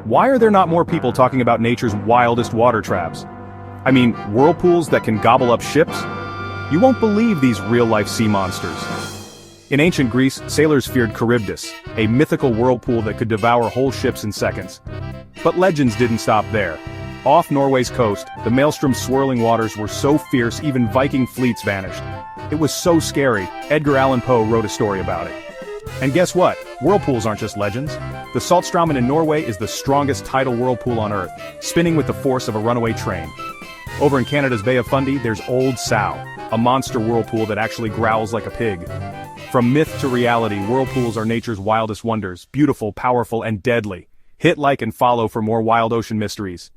Why are there not more people talking about nature's wildest water traps? I mean, whirlpools that can gobble up ships? You won't believe these real-life sea monsters. In ancient Greece, sailors feared Charybdis, a mythical whirlpool that could devour whole ships in seconds. But legends didn't stop there. Off Norway's coast, the maelstrom's swirling waters were so fierce even Viking fleets vanished. It was so scary, Edgar Allan Poe wrote a story about it. And guess what? Whirlpools aren't just legends. The Saltstraumen in Norway is the strongest tidal whirlpool on Earth, spinning with the force of a runaway train. Over in Canada's Bay of Fundy, there's Old Sow, a monster whirlpool that actually growls like a pig. From myth to reality, whirlpools are nature's wildest wonders, beautiful, powerful, and deadly. Hit like and follow for more wild ocean mysteries.